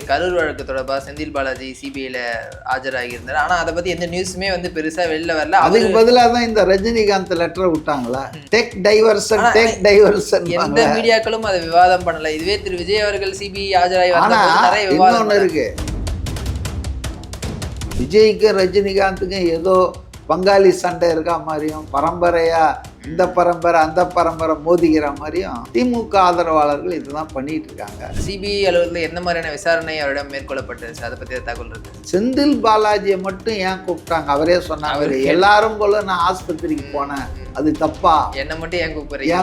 கரூர் வழக்கு தொடர்பாக செந்தில் பாலாஜி சிபிஐல ஆஜராகியிருந்தார். ஆனால் அதை பற்றி எந்த நியூஸுமே வந்து பெருசாக வெளில வரல. அதுக்கு பதிலாக தான் இந்த ரஜினிகாந்த் லெட்டரை விட்டாங்களா, டேக் டைவர்சன் டேக் டைவர்சன். எந்த மீடியாக்களும் அதை விவாதம் பண்ணல. இதுவே திரு விஜய் அவர்கள் சிபிஐ ஆஜராகி நிறைய விவாதம் இருக்கு. விஜய்க்கும் ரஜினிகாந்துக்கும் ஏதோ பங்காளி சண்டை இருக்கா மாதிரியும், பரம்பரையா இந்த பரம்பரை அந்த பரம்பரை மோதிக்கிற மாதிரியும் திமுக ஆதரவாளர்கள் இதுதான் பண்ணிட்டு இருக்காங்க. சிபிஐ அலுவலகத்தில் எந்த மாதிரியான விசாரணை அவரிடம் மேற்கொள்ளப்பட்டது, அதை பற்றி தகவல் இருக்கு? செந்தில் பாலாஜியை மட்டும் ஏன் கூப்பிட்டாங்க? அவரே சொன்னாங்க, எல்லாரும் போல நான் ஆஸ்பத்திரிக்கு போனேன், அது தப்பா? என்ன மட்டும் ஏன்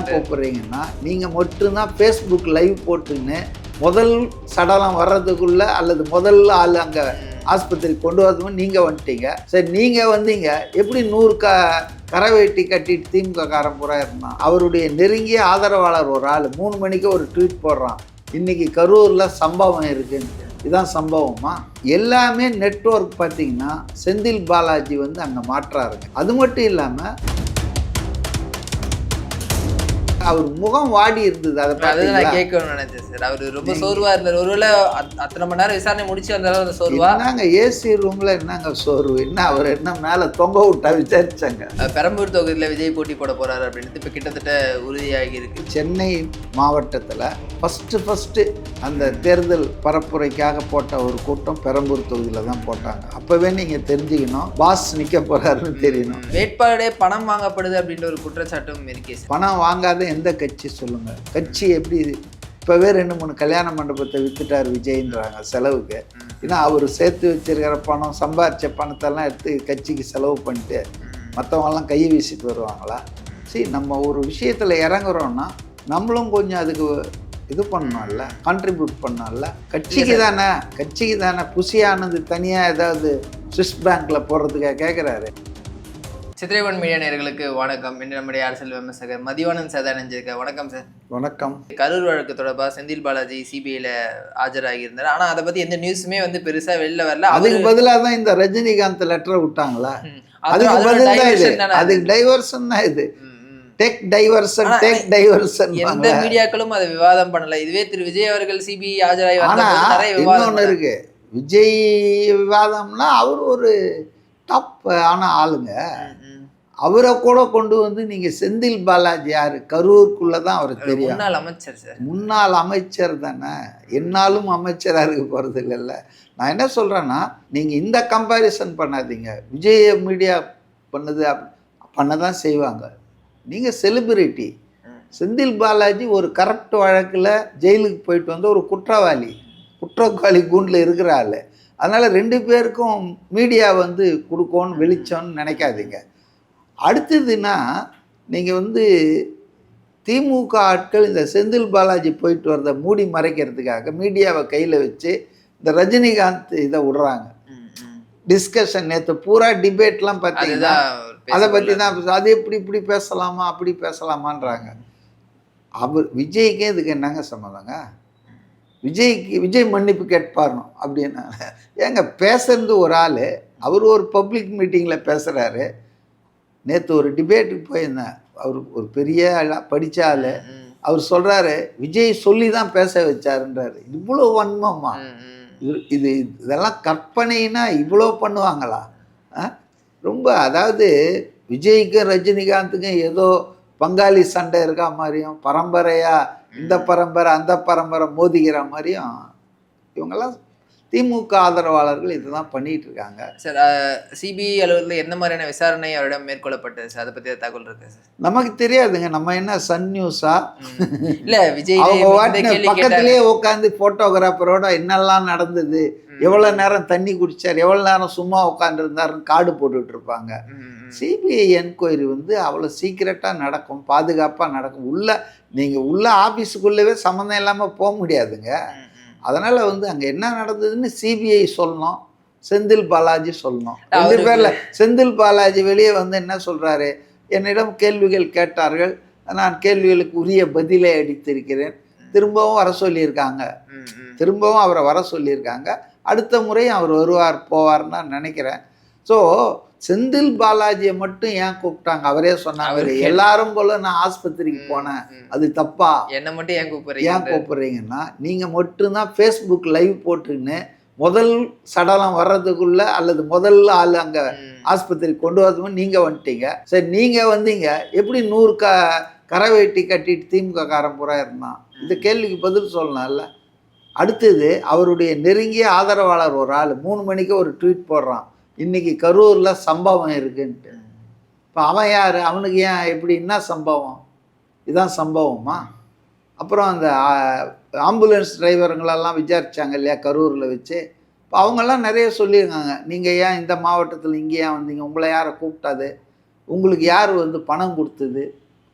கூப்பிடுறீங்கன்னா, நீங்க மட்டும்தான் ஃபேஸ்புக் லைவ் போட்டுன்னு முதல் சடலம் வர்றதுக்குள்ள அல்லது முதல் ஆள் அங்கே ஆஸ்பத்திரி கொண்டு வரதும் நீங்கள் வந்துட்டீங்க. சரி, நீங்கள் வந்தீங்க, எப்படி 100 கரவேட்டி கட்டிட்டு திமுக காரன் பூரா இருந்தான். அவருடைய நெருங்கிய ஆதரவாளர் ஒரு ஆள் 3 மணிக்கு ஒரு ட்வீட் போடுறான், இன்னைக்கு கரூரில் சம்பவம் இருக்குன்னு. இதுதான் சம்பவமா? எல்லாமே நெட்வொர்க் பார்த்தீங்கன்னா செந்தில் பாலாஜி வந்து அங்கே மாற்றாருங்க. அது மட்டும் இல்லாமல் அவர் முகம் வாடி இருந்தது. அதை நான் கேட்கணும்னு நினைச்சேன் சார். அவர் ரொம்ப சோர்வா இருந்தார். ஒருவேளை அத்தனை மணி நேரம் விசாரணை முடிச்சு வந்தாலும் அந்த சோர்வா? நாங்க ஏசி ரூம்ல என்னங்க சோர்வு? என்ன அவர் என்ன மேல தொங்க விட்டா விசாரிச்சாங்க. பெரம்பூர் தொகுதியில் விஜய் போட்டி போட போறாரு அப்படின்னு இப்போ கிட்டத்தட்ட உறுதியாகி இருக்கு. சென்னை மாவட்டத்தில் ஃபர்ஸ்ட் அந்த தேர்தல் பரப்புரைக்காக போட்ட ஒரு கூட்டம் பெரம்பூர் தொகுதியில் தான் போட்டாங்க. அப்பவே நீங்க தெரிஞ்சுக்கணும், பாஸ் நிற்க போறாருன்னு தெரியணும். வேட்பாளரே பணம் வாங்கப்படுது அப்படின்ற ஒரு குற்றச்சாட்டும் இருக்கே. பணம் வாங்காத எந்த கட்சி சொல்லுங்க? கட்சி எப்படி இப்போவே 2-3 கல்யாண மண்டபத்தை வித்துட்டார் விஜய்ன்றாங்க செலவுக்கு. ஏன்னா அவர் சேர்த்து வச்சிருக்கிற பணம், சம்பாரித்த பணத்தெல்லாம் எடுத்து கட்சிக்கு செலவு பண்ணிட்டு மற்றவங்கெல்லாம் கை வீசிட்டு வருவாங்களா? சரி, நம்ம ஒரு விஷயத்தில் இறங்குறோன்னா நம்மளும் கொஞ்சம் அதுக்கு இது பண்ணோம்ல, கான்ட்ரிபியூட் பண்ணோம்ல. கட்சிக்கு தானே புசியானது தனியாக ஏதாவது ஸ்விஸ் பேங்க்கில் போடுறதுக்காக கேட்குறாரு. சித்திரைவன் மீடியா நேயர்களுக்கு வணக்கம். இன்று நம்முடைய அரசியல் விமர்சகர் மதிவானன் சார் நினைஞ்சிருக்க. வணக்கம் சார். வணக்கம். கரூர் வழக்கு தொடர்பாக செந்தில் பாலாஜி சிபிஐல ஆஜராகியிருந்தார். ஆனால் அதை பற்றி எந்த நியூஸுமே வந்து பெருசாக வெளில வரல. அதுக்கு பதிலாக தான் இந்த ரஜினிகாந்த் லெட்டரை விட்டாங்களா? அதுக்கு டைவர்சன் தான் இது. Take diversion take diversion. எந்த மீடியாக்களும் அதை விவாதம் பண்ணல. இதுவே திரு விஜய் அவர்கள் சிபிஐ ஆஜராகி நிறைய விவாதம் இருக்கு. விஜய் விவாதம்னா அவர் ஒரு டாப் ஆன ஆளுங்க. அவரை கூட கொண்டு வந்து நீங்க செந்தில் பாலாஜி யாரு? கரூருக்குள்ள தான் அவருக்கு தெரியும். முன்னாள் அமைச்சர் சார். முன்னாள் அமைச்சர் தானே, என்னாலும் அமைச்சராக இருக்க போறது இல்லைல்ல. நான் என்ன சொல்றேன்னா, நீங்க இந்த கம்பேரிசன் பண்ணாதீங்க. விஜய் மீடியா பண்ணதான் செய்வாங்க. நீங்க செலிபிரிட்டி. செந்தில் பாலாஜி ஒரு கரப்ட் வழக்கில் ஜெயிலுக்கு போயிட்டு வந்த ஒரு குற்றவாளி கூண்டில் இருக்கிற ஆள். அதனால் 2 பேருக்கும் மீடியா வந்து கொடுக்கணும்னு வெளிச்சோன்னு நினைக்காதீங்க. அடுத்ததுன்னா, நீங்கள் வந்து திமுக ஆட்கள் இந்த செந்தில் பாலாஜி போயிட்டு வரதை மூடி மறைக்கிறதுக்காக மீடியாவை கையில் வச்சு இந்த ரஜினிகாந்த் இதை விடுறாங்க. டிஸ்கஷன் நேற்று பூரா டிபேட்லாம் பார்த்தீங்கன்னா அதை பற்றி தான். அது இப்படி பேசலாமா அப்படி பேசலாமான்றாங்க. விஜய்க்கே இதுக்கு என்னங்க சம்மந்தங்க? விஜய் மன்னிப்பு கேட்பாரணும் அப்படின்னா ஏங்க? பேசுறது ஒரு ஆள், அவர் ஒரு பப்ளிக் மீட்டிங்கில் பேசுகிறாரு. நேற்று ஒரு டிபேட்டுக்கு போயிருந்தேன். அவர் ஒரு பெரிய படித்த ஆள். அவர் சொல்கிறாரு, விஜய் சொல்லி தான் பேச வச்சாருன்றாரு. இவ்வளோ வன்மமா? இதெல்லாம் கற்பனைனா இவ்வளோ பண்ணுவாங்களா? ரொம்ப, அதாவது விஜய்க்கும் ரஜினிகாந்துக்கும் ஏதோ பங்காளி சண்டை இருக்கா மாதிரியும், பரம்பரையா இந்த பரம்பரை அந்த பரம்பரை மோதிக்கிற மாதிரியும் இவங்கெல்லாம் திமுக ஆதரவாளர்கள் இதுதான் பண்ணிட்டு இருக்காங்க. சார், சிபிஐ அலுவலகத்தில் எந்த மாதிரியான விசாரணை அவரிடம் மேற்கொள்ளப்பட்டது சார்? அதை பற்றி தகவல் இருக்கு சார்? நமக்கு தெரியாதுங்க. நம்ம என்ன சன் நியூஸா? இல்லை, விஜய் பக்கத்திலேயே உட்காந்து போட்டோகிராஃபரோட என்னெல்லாம் நடந்தது, எவ்வளோ நேரம் தண்ணி குடிச்சார், எவ்வளோ நேரம் சும்மா உட்காந்துருந்தாருன்னு கார்டு போட்டுட்டு இருப்பாங்க. சிபிஐ என்கொயரி வந்து அவ்வளோ சீக்கிரட்டாக நடக்கும், பாதுகாப்பாக நடக்கும். நீங்கள் உள்ள ஆஃபீஸுக்குள்ளவே சம்மந்தம் இல்லாமல் போக முடியாதுங்க. அதனால் வந்து அங்கே என்ன நடந்ததுன்னு சிபிஐ சொல்லணும், செந்தில் பாலாஜி சொல்லணும். 2 பேரில் செந்தில் பாலாஜி வெளியே வந்து என்ன சொல்கிறாரு, என்னிடம் கேள்விகள் கேட்டார்கள், நான் கேள்விகளுக்கு உரிய பதிலை அளித்திருக்கிறேன், திரும்பவும் வர சொல்லியிருக்காங்க, அவரை வர சொல்லியிருக்காங்க, அடுத்த முறையும் அவர் வருவார் போவார்னு நான் நினைக்கிறேன். ஸோ செந்தில் பாலாஜியை மட்டும் ஏன் கூப்பிட்டாங்க? அவரே சொன்னாங்க, எல்லாரும் போல நான் ஆஸ்பத்திரிக்கு போனேன், அது தப்பா? என்ன மட்டும் ஏன் கூப்பிடுறீங்கன்னா, நீங்க மட்டும்தான் ஃபேஸ்புக் லைவ் போட்டுன்னு முதல் சடலம் வர்றதுக்குள்ள அல்லது முதல் ஆள் அங்க ஆஸ்பத்திரி கொண்டு வரதும் நீங்க வந்துட்டீங்க. சரி, நீங்க வந்தீங்க, எப்படி 100 கரை வெட்டி கட்டிட்டு திமுக காரன் பூரா இருந்தான்? இந்த கேள்விக்கு பதில் சொல்லலாம்ல. அடுத்தது, அவருடைய நெருங்கிய ஆதரவாளர் ஒரு ஆள் 3 மணிக்கு ஒரு ட்வீட் போடுறான், இன்னைக்கு கரூரில் சம்பவம் இருக்குன்ட்டு. இப்போ அவன் யார்? அவனுக்கு ஏன் எப்படி என்ன சம்பவம்? இதுதான் சம்பவமா? அப்புறம் அந்த ஆம்புலன்ஸ் டிரைவருங்களெல்லாம் விசாரித்தாங்க இல்லையா கரூரில் வச்சு. இப்போ அவங்கெல்லாம் நிறைய சொல்லியிருக்காங்க, நீங்கள் ஏன் இந்த மாவட்டத்தில் இங்கே ஏன் வந்தீங்க, உங்களை யாரை கூப்பிட்டாது, உங்களுக்கு யார் வந்து பணம் கொடுத்தது,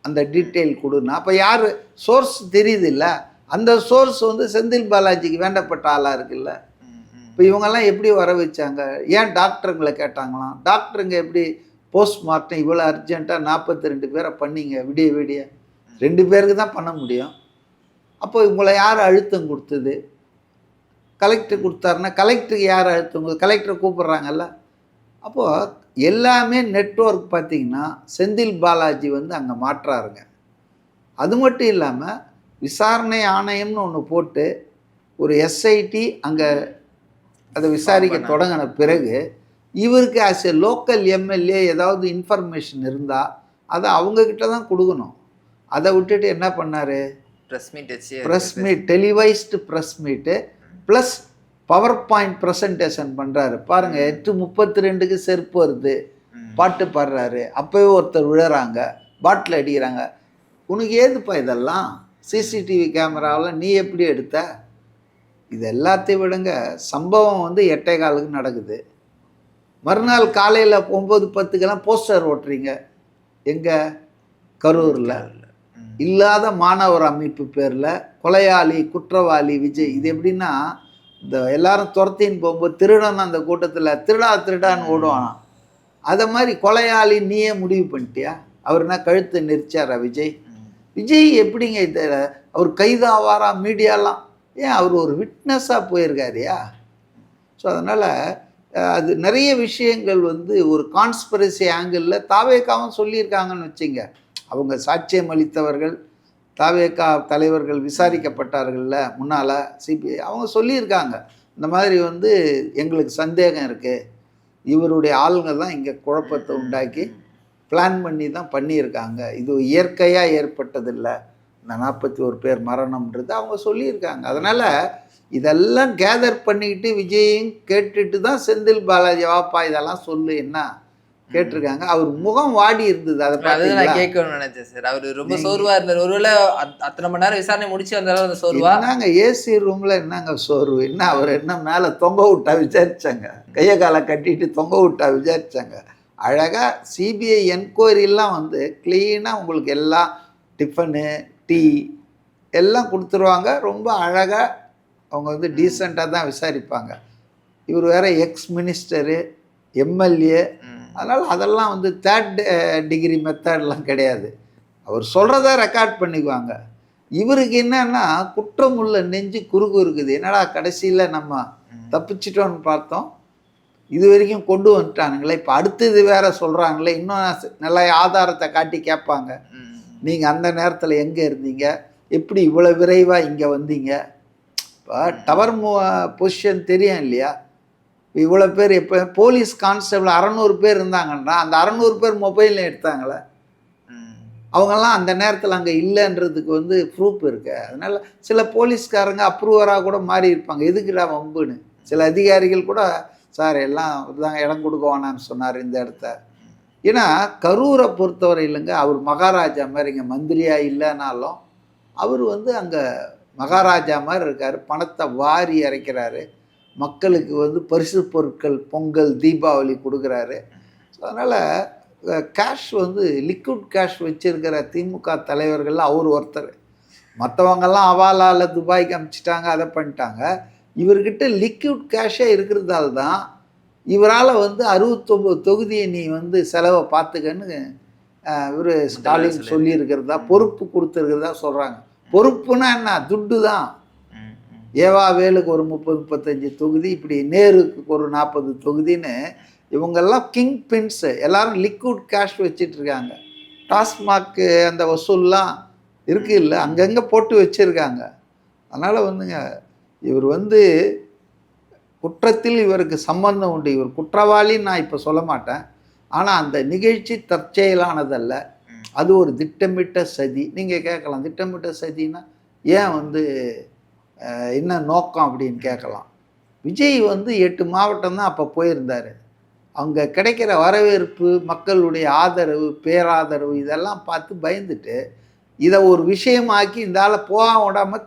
அந்த டீட்டெயில் கொடுன்னா. அப்போ யார் சோர்ஸ் தெரியுது இல்லை? அந்த சோர்ஸ் வந்து செந்தில் பாலாஜிக்கு வேண்டப்பட்ட ஆளாக இருக்குல்ல. இப்போ இவங்கெல்லாம் எப்படி வர வச்சாங்க? ஏன் டாக்டருங்களை கேட்டாங்களாம்? டாக்டருங்க எப்படி போஸ்ட்மார்ட்டம் இவ்வளோ அர்ஜென்ட்டாக 42 பேரை பண்ணிங்க விடிய 2 பேருக்கு தான் பண்ண முடியும். அப்போ இவங்களை யார் அழுத்தம் கொடுத்தது? கலெக்டர் கொடுத்தாருன்னா கலெக்டருக்கு யார் அழுத்தம்? கலெக்டரை கூப்பிட்றாங்கல்ல. அப்போது எல்லாமே நெட்வொர்க் பார்த்திங்கன்னா செந்தில் பாலாஜி வந்து அங்கே மாற்றாருங்க. அது மட்டும் இல்லாமல் விசாரணை ஆணையம்னு ஒன்று போட்டு ஒரு எஸ்ஐடி அங்கே அதை விசாரிக்க தொடங்கின பிறகு இவருக்கு ஆஸ் எ லோக்கல் எம்எல்ஏ ஏதாவது இன்ஃபர்மேஷன் இருந்தால் அதை அவங்கக்கிட்ட தான் கொடுக்கணும். அதை விட்டுட்டு என்ன பண்ணார்? Press meet, televised press meet plus power point presentation பண்ணுறாரு. பாருங்கள், 8:32க்கு செருப்பு வருது, பாட்டு பாடுறாரு, அப்போவே ஒருத்தர் விழுறாங்க, பாட்டில் அடிக்கிறாங்க. உனக்கு ஏதுப்பா இதெல்லாம்? சிசிடிவி கேமராவில் நீ எப்படி எடுத்த? இது எல்லாத்தையும் விடுங்க. சம்பவம் வந்து 8:15க்கு நடக்குது. மறுநாள் காலையில் 9:10க்கெல்லாம் போஸ்டர் ஓட்டுறீங்க. எங்கே? கரூரில். இல்லாத மாணவர் அமைப்பு பேரில் கொலையாளி குற்றவாளி விஜய். இது எப்படின்னா, இந்த எல்லாரும் துரத்தின்னு போகும்போது திருடன் அந்த கூட்டத்தில் திருடான்னு ஓடுவான். அதை மாதிரி கொலையாளி நீயே முடிவு பண்ணிட்டியா? அவர்னா கழுத்தை நெரிச்சாரா விஜய்? விஜய் எப்படிங்க இதை அவர் கைதாவாரா? மீடியாலாம் ஏன் அவர் ஒரு விட்னஸாக போயிருக்காரியா? ஸோ அதனால் அது நிறைய விஷயங்கள் வந்து ஒரு கான்ஸ்பிரசி ஆங்கிளில் தாவேக்காவும் சொல்லியிருக்காங்கன்னு வச்சுங்க. அவங்க சாட்சியம் அளித்தவர்கள், தாவேக்கா தலைவர்கள் விசாரிக்கப்பட்டார்கள்ல முன்னால் சிபிஐ, அவங்க சொல்லியிருக்காங்க, இந்த மாதிரி வந்து எங்களுக்கு சந்தேகம் இருக்குது, இவருடைய ஆளுங்க தான் இங்கே குழப்பத்தை உண்டாக்கி பிளான் பண்ணி தான் பண்ணியிருக்காங்க, இது இயற்கையாக ஏற்பட்டதில்லை, இந்த 41 பேர் மரணம்ன்றது அவங்க சொல்லியிருக்காங்க. அதனால் இதெல்லாம் கேதர் பண்ணிக்கிட்டு விஜயும் கேட்டுட்டு தான் செந்தில் பாலாஜி வாப்பா இதெல்லாம் சொல்லு என்ன கேட்டிருக்காங்க. அவர் முகம் வாடி இருந்தது. அதை பார்த்து நான் கேட்கணும்னு நினைச்சேன் சார். அவர் ரொம்ப சோர்வா இருந்தார். ஒருவேளை அத்தனை மணி நேரம் விசாரணை முடிச்சு வந்தாலும் அந்த சோர்வா? என்னங்க ஏசி ரூம்ல என்னங்க சோர்வு? என்ன அவர் என்ன மேலே தொங்க விட்டா விசாரிச்சாங்க, கையை காலை கட்டிட்டு தொங்க விட்டா விசாரிச்சாங்க. அழகாக சிபிஐ என்கொயரிலாம் வந்து க்ளீனாக உங்களுக்கு எல்லாம் டிஃபனு டீ எல்லாம் கொடுத்துருவாங்க. ரொம்ப அழகாக அவங்க வந்து டீசெண்டாக தான் விசாரிப்பாங்க. இவர் வேறு எக்ஸ் மினிஸ்டரு, எம்எல்ஏ, அதனால் அதெல்லாம் வந்து 3rd டிகிரி மெத்தட்லாம் கிடையாது. அவர் சொல்கிறத ரெக்கார்ட் பண்ணிக்குவாங்க. இவருக்கு என்னன்னா குற்றம் உள்ள நெஞ்சு குறுகு இருக்குது. என்னடா கடைசியில் நம்ம தப்பிச்சிட்டோன்னு பார்த்தோம், இது வரைக்கும் கொண்டு வந்துட்டானுங்களே, இப்போ அடுத்தது வேற சொல்கிறாங்களே, இன்னும் நல்ல ஆதாரத்தை காட்டி கேட்பாங்க. நீங்கள் அந்த நேரத்தில் எங்கே இருந்தீங்க, எப்படி இவ்வளோ விரைவாக இங்கே வந்தீங்க? இப்போ டவர் பொசிஷன் தெரியும் இல்லையா? இவ்வளோ பேர் இப்போ போலீஸ் கான்ஸ்டபிள் 600 பேர் இருந்தாங்கன்னா அந்த 600 பேர் மொபைலில் எடுத்தாங்களே, அவங்கெல்லாம் அந்த நேரத்தில் அங்கே இல்லைன்றதுக்கு வந்து ப்ரூஃப் இருக்கு. அதனால் சில போலீஸ்காரங்க அப்ரூவராக கூட மாறி இருப்பாங்க, எதுக்குடா வம்புன்னு. சில அதிகாரிகள் கூட சார் எல்லாம் தாங்க இடம் கொடுக்க வேணான்னு சொன்னார் இந்த இடத்த. ஏன்னா கரூரை பொறுத்தவரை இல்லைங்க, அவர் மகாராஜா மாதிரி, இங்கே மந்திரியாக இல்லைனாலும் அவர் வந்து அங்கே மகாராஜா மாதிரி இருக்கார். பணத்தை வாரி இறைக்கிறாரு, மக்களுக்கு வந்து பரிசு பொருட்கள் பொங்கல் தீபாவளி கொடுக்குறாரு. ஸோ அதனால் கேஷ் வந்து லிக்விட் கேஷ் வச்சுருக்கிற திமுக தலைவர்கள் அவர் ஒருத்தர். மற்றவங்கெல்லாம் அவாலால் துபாய்க்கு அனுப்பிச்சிட்டாங்க, அதை பண்ணிட்டாங்க. இவர்கிட்ட லிக்விட் கேஷே இருக்கிறதால தான் இவரால் வந்து 69 தொகுதியை நீ வந்து செலவை பார்த்துக்கன்னு இவர் ஸ்டாலின் சொல்லியிருக்கிறதா, பொறுப்பு கொடுத்துருக்கிறதா சொல்கிறாங்க. பொறுப்புனா என்ன? துட்டு தான். ஏவா வேலுக்கு ஒரு 30-35 தொகுதி, இப்படி நேருக்கு ஒரு 40 தொகுதின்னு இவங்கெல்லாம் கிங் பின்ஸு, எல்லாரும் லிக்விட் கேஷ் வச்சிட்டு இருக்காங்க. டாஸ்மாக்கு அந்த வசூல்லாம் இருக்கு இல்லை, அங்கங்கே போட்டு வச்சுருக்காங்க. அதனால் வந்துங்க இவர் வந்து குற்றத்தில் இவருக்கு சம்பந்தம் உண்டு, இவர் குற்றவாளின்னு நான் இப்போ சொல்ல மாட்டேன். ஆனால் அந்த நிகழ்ச்சி தற்செயலானதல்ல, அது ஒரு திட்டமிட்ட சதி. நீங்கள் கேட்கலாம், திட்டமிட்ட சதினா ஏன் வந்து என்ன நோக்கம் அப்படின்னு கேட்கலாம். விஜய் வந்து 8 மாவட்டம் தான் அப்போ போயிருந்தார். அங்கே கிடைக்கிற வரவேற்பு, மக்களுடைய ஆதரவு, பேராதரவு இதெல்லாம் பார்த்து பயந்துட்டு இதை ஒரு விஷயமாக்கி இந்த ஆளை போக விடாமல்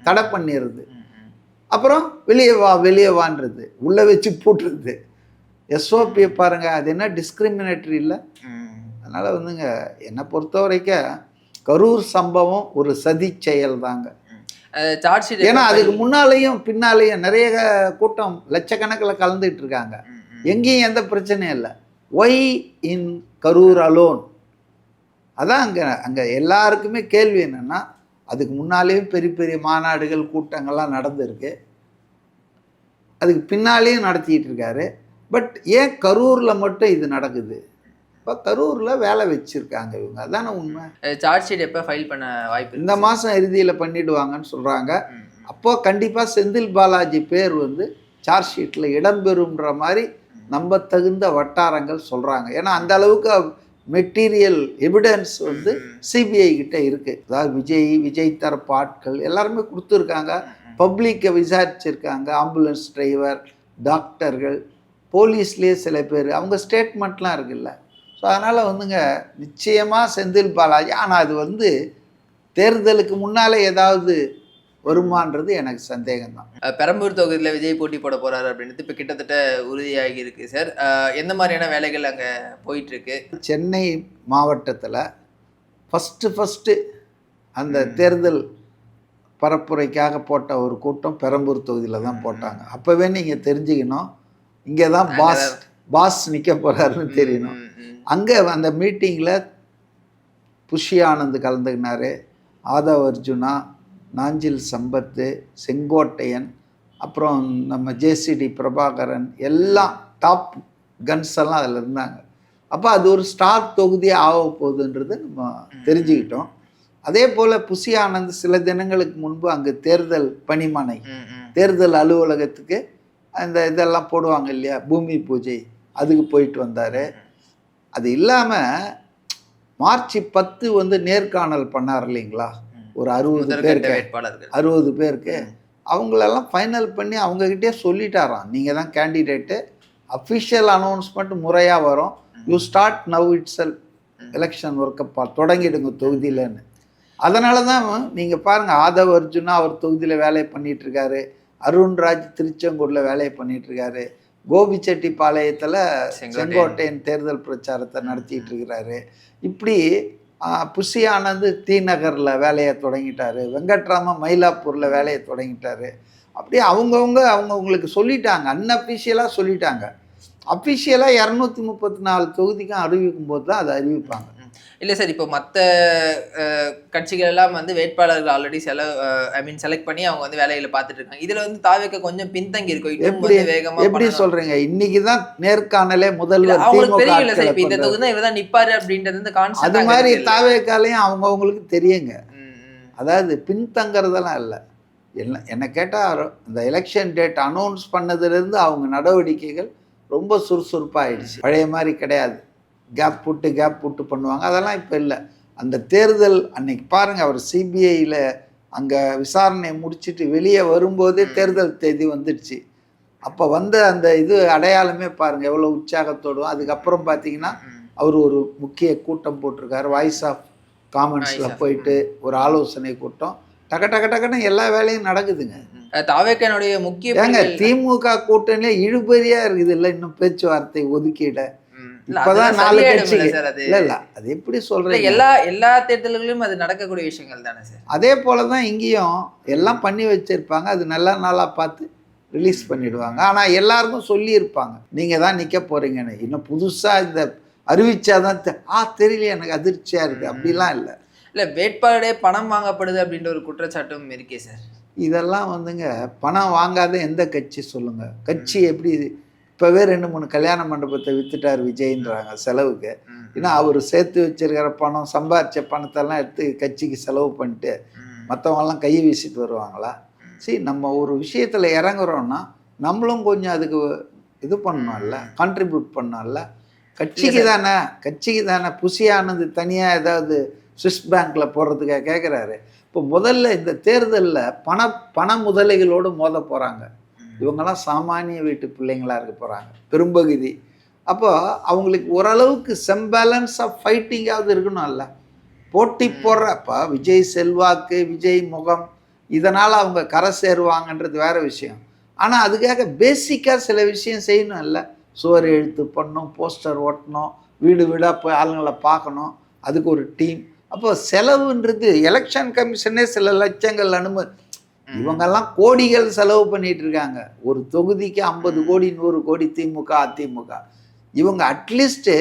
தடை பண்ணிடுறது. அப்புறம் வெளியே வான்றது, உள்ளே வச்சு போட்டுருது. எஸ்ஓபியை பாருங்கள், அது என்ன டிஸ்கிரிமினேட்டரி இல்லை. அதனால் வந்துங்க என்னை பொறுத்த வரைக்கும் கரூர் சம்பவம் ஒரு சதி செயல் தாங்க. ஏன்னா அதுக்கு முன்னாலேயும் பின்னாலேயும் நிறைய கூட்டம் லட்சக்கணக்கில் கலந்துகிட்டு இருக்காங்க, எங்கேயும் எந்த பிரச்சனையும் இல்லை. ஒய் இன் கரூர் அலோன்? அதான் அங்கே எல்லாருக்குமே கேள்வி என்னென்னா, அதுக்கு முன்னாலேயும் பெரிய பெரிய மாநாடுகள் கூட்டங்கள்லாம் நடந்திருக்கு, அதுக்கு பின்னாலேயும் நடத்திட்டு இருக்காரு. பட் ஏன் கரூரில் மட்டும் இது நடக்குது? இப்போ கரூரில் வேலை வச்சுருக்காங்க இவங்க, அதானே உண்மை. சார்ஜ் ஷீட் எப்போ ஃபைல் பண்ண வாய்ப்பு? இந்த மாதம் இறுதியில் பண்ணிவிடுவாங்கன்னு சொல்கிறாங்க. அப்போது கண்டிப்பாக செந்தில் பாலாஜி பேர் வந்து சார்ஜ் ஷீட்டில் இடம்பெறும்ன்ற மாதிரி நம்ப தகுந்த வட்டாரங்கள் சொல்கிறாங்க. ஏன்னா அந்த அளவுக்கு மெட்டீரியல் எவிடன்ஸ் வந்து சிபிஐ கிட்ட இருக்குது. அதாவது விஜய் தரப்பு ஆட்கள் எல்லாருமே கொடுத்துருக்காங்க, பப்ளிக்கை விசாரிச்சிருக்காங்க, ஆம்புலன்ஸ் டிரைவர், டாக்டர்கள், போலீஸ்லேயே சில பேர், அவங்க ஸ்டேட்மெண்ட்லாம் இருக்குல்ல. ஸோ அதனால் வந்துங்க நிச்சயமாக செந்தில் பாலாஜி, ஆனால் அது வந்து தேர்தலுக்கு முன்னாலே ஏதாவது வருமானது எனக்கு சந்தேகம்தான். பெரம்பூர் தொகுதியில் விஜய் போட்டி போட போகிறாரு அப்படின்றது இப்போ கிட்டத்தட்ட உறுதியாகி இருக்குது சார். எந்த மாதிரியான வேலைகள் அங்கே போயிட்டுருக்கு? சென்னை மாவட்டத்தில் ஃபஸ்ட்டு அந்த தேர்தல் பரப்புரைக்காக போட்ட ஒரு கூட்டம் பெரம்பூர் தொகுதியில் தான் போட்டாங்க. அப்போவே நீங்கள் தெரிஞ்சுக்கணும், இங்கே தான் பாஸ் நிற்க போகிறாருன்னு தெரியணும். அங்கே அந்த மீட்டிங்கில் புஷி ஆனந்த் கலந்துக்கினார், ஆதவ் அர்ஜுனா, நாஞ்சில் சம்பத்து, செங்கோட்டையன், அப்புறம் நம்ம ஜேசிடி பிரபாகரன், எல்லாம் டாப் கன்ஸ் எல்லாம் அதில் இருந்தாங்க. அப்போ அது ஒரு ஸ்டார் தொகுதியாக ஆக போகுதுன்றது நம்ம தெரிஞ்சுக்கிட்டோம். அதே போல் புஷி ஆனந்த் சில தினங்களுக்கு முன்பு அங்கே தேர்தல் பணிமனை, தேர்தல் அலுவலகத்துக்கு அந்த இதெல்லாம் போடுவாங்க இல்லையா, பூமி பூஜை, அதுக்கு போயிட்டு வந்தார். அது இல்லாமல் மார்ச் 10 வந்து நேர்காணல் பண்ணார் இல்லைங்களா, ஒரு 60 பேருக்கு அவங்களெல்லாம் ஃபைனல் பண்ணி அவங்கக்கிட்டே சொல்லிட்டாராம், நீங்கள் தான் கேண்டிடேட்டு, அஃபிஷியல் அனௌன்ஸ்மெண்ட் முறையாக வரும், you start now it self, election ஒர்க்கை தொடங்கிடுங்க தொகுதியிலன்னு. அதனால தான் நீங்கள் பாருங்கள், ஆதவ் அர்ஜுனா அவர் தொகுதியில் வேலையை பண்ணிகிட்ருக்காரு, அருண்ராஜ் திருச்செங்கோட்டில் வேலையை பண்ணிகிட்ருக்காரு, கோபிச்செட்டிப்பாளையத்தில் செங்கோட்டையன் தேர்தல் பிரச்சாரத்தை நடத்திட்டு இருக்கிறாரு. இப்படி புஷி ஆனந்த் டி நகரில் வேலையை தொடங்கிட்டாரு, வெங்கட்ராம மயிலாப்பூரில் வேலையை தொடங்கிட்டாரு. அப்படியே அவங்கவுங்களுக்கு சொல்லிட்டாங்க, அன்அஃபிஷியலாக சொல்லிட்டாங்க. அஃபிஷியலாக 234 தொகுதிக்கும் அறிவிக்கும் போது தான் அதை அறிவிப்பாங்க. இல்லை சார், இப்போ மற்ற கட்சிகள் எல்லாம் வந்து வேட்பாளர்கள் ஆல்ரெடி செலக்ட் பண்ணி அவங்க வந்து வேலைகளை பார்த்துட்டு இருக்காங்க. இதில் வந்து தாவேக்க கொஞ்சம் பின்தங்கி இருக்கும். எப்படி சொல்றீங்க? இன்னைக்கு தான் நேர்காணலே முதல்வர் இந்த தொகுதி இவர் தான் நிப்பாரு அப்படின்றது இந்த கான்செப்ட். அது மாதிரி தாவேக்காலையும் அவங்களுக்கு தெரியுங்க. அதாவது பின்தங்கிறதெல்லாம் இல்லை. என்ன கேட்டால் இந்த எலெக்ஷன் டேட் அனௌன்ஸ் பண்ணதுலேருந்து அவங்க நடவடிக்கைகள் ரொம்ப சுறுசுறுப்பாகிடுச்சு. பழைய மாதிரி கிடையாது, கேப் போட்டு பண்ணுவாங்க, அதெல்லாம் இப்போ இல்லை. அந்த தேர்தல் அன்னைக்கு பாருங்கள், அவர் சிபிஐயில் அங்கே விசாரணையை முடிச்சுட்டு வெளியே வரும்போதே தேர்தல் தேதி வந்துடுச்சு. அப்போ வந்த அந்த இது அடையாளமே பாருங்கள் எவ்வளோ உற்சாகத்தோடும். அதுக்கப்புறம் பார்த்தீங்கன்னா அவர் ஒரு முக்கிய கூட்டம் போட்டிருக்காரு, வாய்ஸ் ஆஃப் காமன்ஸில் போயிட்டு ஒரு ஆலோசனை கூட்டம், டக்குன்னு எல்லா வேலையும் நடக்குதுங்க. தாவேக்கனுடைய முக்கிய திமுக கூட்டணியில இழுபறியா இருக்குது இல்லை, இன்னும் பேச்சுவார்த்தை ஒதுக்கிட இப்பதான் 4 கட்சிகள் இல்ல. அது எப்படி சொல்றீங்க? எல்லா தேர்தல்களிலும் அது நடக்கக்கூடிய விஷயங்கள் தானே சார். அதே போலதான் இங்கேயும் எல்லாம் பண்ணி வச்சிருப்பாங்க, அது நல்ல நாளா பார்த்து ரிலீஸ் பண்ணிடுவாங்க. ஆனா எல்லாருக்கும் சொல்லி இருப்பாங்க, நீங்க தான் நிக்க போறீங்கன்னு. இன்னும் புதுசா இந்த அறிவிச்சாதான் தெரியல, எனக்கு அதிர்ச்சியா இருக்கு, அப்படிலாம் இல்லை. இல்லை, வேட்பாளரே பணம் வாங்கப்படுது அப்படின்ற ஒரு குற்றச்சாட்டும் இருக்கே சார். இதெல்லாம் வந்துங்க பணம் வாங்காத எந்த கட்சி சொல்லுங்க? கட்சி எப்படி இப்போவே 2-3 கல்யாண மண்டபத்தை வித்துட்டார் விஜய்ன்றாங்க செலவுக்கு. ஏன்னா அவர் சேர்த்து வச்சிருக்கிற பணம், சம்பாதிச்ச பணத்தெல்லாம் எடுத்து கட்சிக்கு செலவு பண்ணிட்டு மற்றவங்கெல்லாம் கையை வீசிட்டு வருவாங்களா? சரி, நம்ம ஒரு விஷயத்தில் இறங்குறோன்னா நம்மளும் கொஞ்சம் அதுக்கு இது பண்ணணும்ல, கான்ட்ரிபியூட் பண்ணோம்ல. கட்சிக்கு தானே புசியானது தனியாக ஏதாவது ஸ்விஸ் பேங்க்கில் போடுறதுக்காக கேட்குறாரு. இப்போ முதல்ல இந்த தேர்தலில் பண முதலைகளோடு மோத போகிறாங்க. இவங்கெல்லாம் சாமானிய வீட்டு பிள்ளைங்களாக இருக்க போகிறாங்க பெரும்பகுதி. அப்போ அவங்களுக்கு ஓரளவுக்கு செம்பேலன்ஸ் ஆஃப் ஃபைட்டிங்காவது இருக்கணும்ல. போட்டி போடுறப்ப விஜய் செல்வாக்கு, விஜய் முகம், இதனால் அவங்க கரை சேருவாங்கன்றது வேறு விஷயம். ஆனால் அதுக்காக பேசிக்காக சில விஷயம் செய்யணும் இல்லை. சுவர் எழுத்து பண்ணணும், போஸ்டர் ஓட்டணும், வீடு வீடாக போய் ஆளுங்களை பார்க்கணும், அதுக்கு ஒரு டீம். அப்போ செலவுன்றது எலெக்ஷன் கமிஷனே சில லட்சங்கள் இவங்கெல்லாம் கோடிகள் செலவு பண்ணிட்டு இருக்காங்க. ஒரு தொகுதிக்கு 50 கோடி 100 கோடி திமுக அதிமுக. இவங்க at least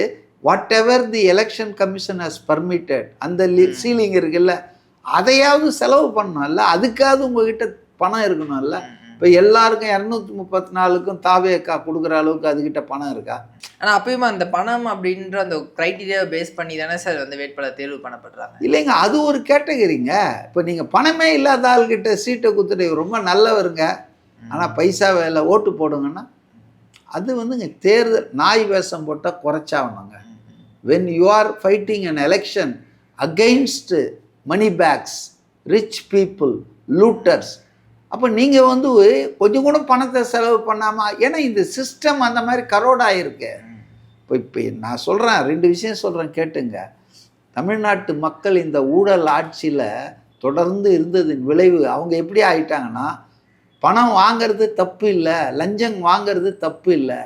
what ever the election commission has permitted, அந்த சீலிங் இருக்குல்ல, அதையாவது செலவு பண்ணணும்ல. அதுக்காவது உங்ககிட்ட பணம் இருக்கணும்ல. இப்போ எல்லாருக்கும் 234க்கும் தாவேக்கா கொடுக்குற அளவுக்கு அதுக்கிட்ட பணம் இருக்கா? ஆனால் அப்பயுமே அந்த பணம் அப்படின்ற அந்த கிரைட்டீரியாவை பேஸ் பண்ணி தானே சார் வந்து வேட்பாளர் தேர்வு பண்ணப்படுறாங்க. இல்லைங்க, அது ஒரு கேட்டகரிங்க. இப்போ நீங்கள் பணமே இல்லாத ஆள்கிட்ட சீட்டை கொடுத்துட்டு ரொம்ப நல்லவருங்க, ஆனால் பைசா வேலை ஓட்டு போடுங்கன்னா அது வந்துங்க தேர்தல் நாய் வேஷம் போட்டால் குறைச்சாகணுங்க. When you are fighting an election against money bags, rich people, looters, அப்போ நீங்கள் வந்து கொஞ்சம் கூட பணத்தை செலவு பண்ணாமல், ஏன்னா இந்த சிஸ்டம் அந்த மாதிரி கரோடாயிருக்கு. இப்போ நான் சொல்கிறேன், 2 விஷயம் சொல்கிறேன் கேட்டுங்க. தமிழ்நாட்டு மக்கள் இந்த ஊழல் ஆட்சியில் தொடர்ந்து இருந்ததின் விளைவு அவங்க எப்படி ஆயிட்டாங்கன்னா, பணம் வாங்கிறது தப்பு இல்லை, லஞ்சம் வாங்கிறது தப்பு இல்லை,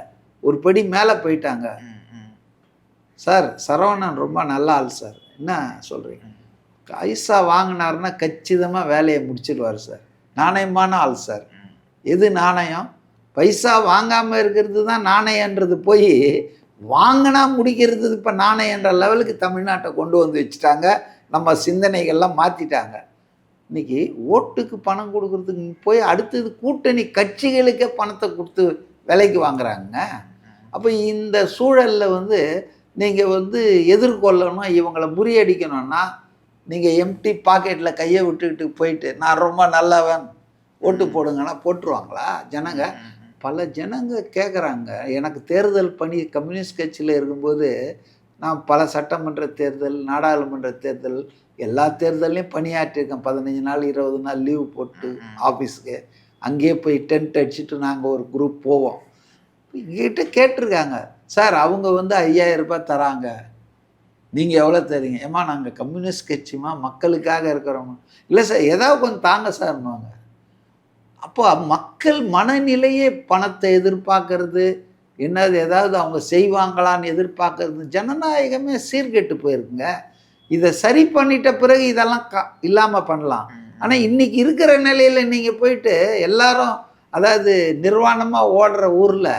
ஒரு படி மேலே போயிட்டாங்க. சார் சரவணன் ரொம்ப நல்ல ஆள் சார், என்ன சொல்கிறீங்க? பைசா வாங்கினாருன்னா கச்சிதமாக வேலையை முடிச்சிடுவார் சார். நாணயமான ஆள் சார். எது நாணயம்? பைசா வாங்காமல் இருக்கிறது தான் நாணயன்றது போய் வாங்கினா முடிக்கிறது இப்போ நாணயன்ற லெவலுக்கு தமிழ்நாட்டை கொண்டு வந்து வச்சுட்டாங்க. நம்ம சிந்தனைகள்லாம் மாற்றிட்டாங்க. இன்றைக்கி ஓட்டுக்கு பணம் கொடுக்குறதுக்கு போய் அடுத்தது கூட்டணி கட்சிகளுக்கே பணத்தை கொடுத்து விலைக்கு வாங்குறாங்க. அப்போ இந்த சூழலில் வந்து நீங்கள் வந்து எதிர்கொள்ளணும், இவங்களை முறியடிக்கணும்னா நீங்கள் எம்டி பாக்கெட்டில் கையை விட்டுக்கிட்டு போயிட்டு நான் ரொம்ப நல்லவன் ஓட்டு போடுங்கன்னா போட்டுருவாங்களா ஜனங்க? பல ஜனங்க கேட்குறாங்க. எனக்கு தேர்தல் பணி கம்யூனிஸ்ட் கட்சியில் இருக்கும்போது நான் பல சட்டமன்ற தேர்தல், நாடாளுமன்ற தேர்தல், எல்லா தேர்தல்லையும் பணியாற்றியிருக்கேன். 15 நாள் 20 நாள் லீவு போட்டு ஆஃபீஸுக்கு அங்கேயே போய் டென்ட் அடிச்சுட்டு நாங்கள் ஒரு குரூப் போவோம். எங்கிட்ட கேட்டிருக்காங்க, சார் அவங்க வந்து 5000 ரூபாய் தராங்க, நீங்கள் எவ்வளோ தரீங்க? ஏம்மா நாங்கள் கம்யூனிஸ்ட் கட்சிமா, மக்களுக்காக இருக்கிறோமா? இல்லை சார் ஏதாவது கொஞ்சம் தாங்க சார்னுவாங்க. அப்போ மக்கள் மனநிலையே பணத்தை எதிர்பார்க்கறது, என்னது ஏதாவது அவங்க செய்வாங்களான்னு எதிர்பார்க்கறது, ஜனநாயகமே சீர்கெட்டு போயிருக்குங்க. இதை சரி பண்ணிட்ட பிறகு இதெல்லாம் இல்லாமல் பண்ணலாம். ஆனால் இன்றைக்கி இருக்கிற நிலையில் நீங்கள் போயிட்டு எல்லாரும், அதாவது நிர்வாணமாக ஓடுற ஊரில்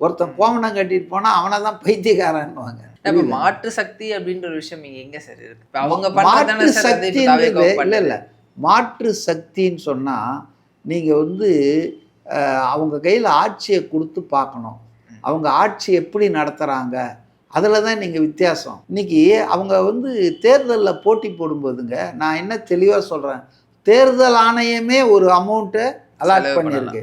ஒருத்தன் கோமணம் கட்டிட்டு போனால் அவனை தான் பைத்தியக்காரன்னுவாங்க. இப்போ மாற்று சக்தி அப்படின்ற ஒரு விஷயம் இங்கே எங்கே சார் இருக்கு? அவங்க மாற்று சக்தின்றது இல்லை. மாற்று சக்தின்னு சொன்னால் நீங்கள் வந்து அவங்க கையில் ஆட்சியை கொடுத்து பார்க்கணும், அவங்க ஆட்சி எப்படி நடத்துகிறாங்க, அதில் தான் நீங்கள் வித்தியாசம். இன்றைக்கி அவங்க வந்து தேர்தலில் போட்டி போடும்போதுங்க, நான் என்ன தெளிவாக சொல்கிறேன், தேர்தல் ஆணையமே ஒரு அமௌண்ட்டை அலாட் பண்ணியிருக்கு,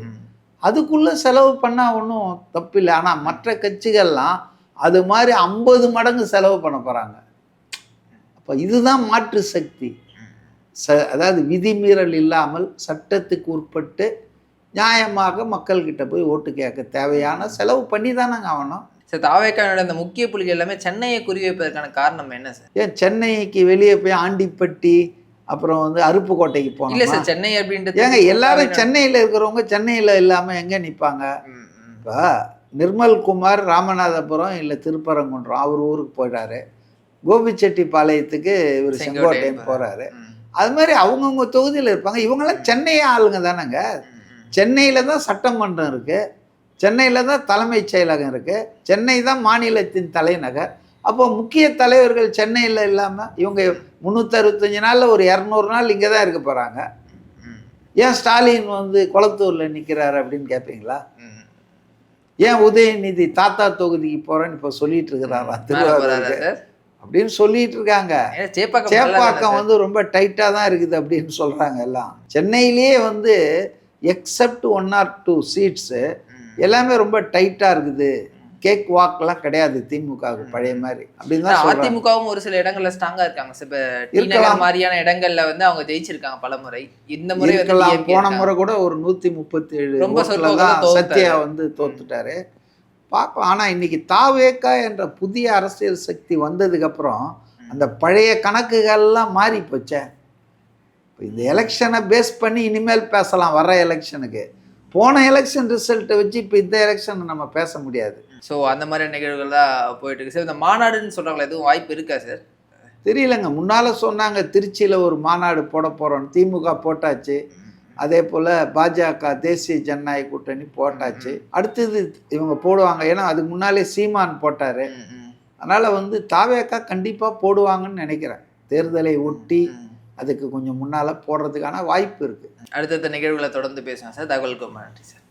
அதுக்குள்ளே செலவு பண்ணால் ஒன்றும் தப்பு இல்லை. ஆனால் மற்ற கட்சிகள்லாம் அது மாதிரி 50 மடங்கு செலவு பண்ண போகிறாங்க. அப்போ இதுதான் மாற்று சக்தி. அதாவது விதிமீறல் இல்லாமல் சட்டத்துக்கு உட்பட்டு நியாயமாக மக்கள்கிட்ட போய் ஓட்டு கேட்க தேவையான செலவு பண்ணி தானங்க ஆகணும். சார் தாவேக்கானோட அந்த முக்கிய புள்ளிகள் எல்லாமே சென்னையை குறிவைப்பதற்கான காரணம் என்ன சார்? ஏன் சென்னைக்கு வெளியே போய் ஆண்டிப்பட்டி, அப்புறம் வந்து அருப்புக்கோட்டைக்கு போகணும்? இல்லை சார், சென்னை அப்படின்றது ஏங்க எல்லாரும் சென்னையில் இருக்கிறவங்க சென்னையில் இல்லாமல் எங்கே நிற்பாங்க? இப்போ நிர்மல்குமார் ராமநாதபுரம் இல்லை திருப்பரங்குன்றம் அவர் ஊருக்கு போயிட்டாரு, கோபிச்செட்டிப்பாளையத்துக்கு இவர் செங்கோட்டையன் போகிறாரு. அது மாதிரி அவங்கவுங்க தொகுதியில் இருப்பாங்க. இவங்கெல்லாம் சென்னையே ஆளுங்க தானேங்க. சென்னையில் தான் சட்டமன்றம் இருக்குது, சென்னையில் தான் தலைமைச் செயலகம் இருக்குது, சென்னை தான் மாநிலத்தின் தலைநகர். அப்போ முக்கிய தலைவர்கள் சென்னையில் இல்லாமல் இவங்க 365 நாளில் ஒரு 200 நாள் இங்கே தான் இருக்க போகிறாங்க. ஏன் ஸ்டாலின் வந்து குளத்தூரில் நிற்கிறாரு அப்படின்னு கேட்பீங்களா? ஏன் உதயநிதி தாத்தா தொகுதிக்கு போறேன்னு இப்போ சொல்லிட்டு இருக்கிறாரா மேல போறாரா திருவாரூருக்கு சார்? அப்படின்னு சொல்லிட்டு இருக்காங்க. ஏன்னா சேப்பாக்கம் நல்லா தானே சேப்பாக்கம் சார்? வந்து ரொம்ப டைட்டாக தான் இருக்குது அப்படின்னு சொல்கிறாங்க எல்லாம். சென்னையிலேயே வந்து எக்ஸப்ட் 1 or 2 சீட்ஸு எல்லாமே ரொம்ப டைட்டாக இருக்குது. கேக் வாக்லாம் கிடையாது திமுகவுக்கு பழைய மாதிரி அப்படின்னு தான் சொல்றாங்க. அதிமுகவும் ஒரு சில இடங்கள்ல ஸ்ட்ராங்கா இருக்காங்க சார். இப்ப டி இருக்கலாம். நகர் மாதிரியான இடங்கள்ல வந்து அவங்க ஜெயிச்சிருக்காங்க பல முறை. இந்த முறை வந்து இருக்கலாம். DMK போன இருக்காங்க. முறை கூட ஒரு 137 ரொம்ப ஓட்டுல சொற்ப தான் தான் தோத்துட்டாரு. சத்யா வந்து தோத்துட்டாரு. பார்க்கலாம். ஆனால் இன்னைக்கு தாவேகா என்ற புதிய அரசியல் சக்தி வந்ததுக்கப்புறம் அந்த பழைய கணக்குகள்லாம் மாறி போச்சே. இப்போ இந்த எலெக்ஷனை பேஸ் பண்ணி இனிமேல் பேசலாம் வர எலெக்ஷனுக்கு. போன எலெக்ஷன் ரிசல்ட்டை வச்சு இப்போ இந்த எலெக்ஷனை நம்ம பேச முடியாது. ஸோ அந்த மாதிரியான நிகழ்வுகள் தான் போயிட்டு இருக்கு சார். இந்த மாநாடுன்னு சொல்றாங்களா, எதுவும் வாய்ப்பு இருக்கா சார்? தெரியலங்க. முன்னால் சொன்னாங்க திருச்சியில் ஒரு மாநாடு போட போகிறோம். திமுக போட்டாச்சு. அதே போல் பாஜக தேசிய ஜனநாயக கூட்டணி போட்டாச்சு. அடுத்தது இவங்க போடுவாங்க. ஏன்னா அதுக்கு முன்னாலே சீமான் போட்டார். அதனால் வந்து தாவேக்கா கண்டிப்பாக போடுவாங்கன்னு நினைக்கிறேன். தேர்தலை ஒட்டி அதுக்கு கொஞ்சம் முன்னால் போடுறதுக்கான வாய்ப்பு இருக்குது. அடுத்தடுத்த நிகழ்வுகளை தொடர்ந்து பேசுவேன் சார். தகவலுக்கு ரொம்ப நன்றி சார்.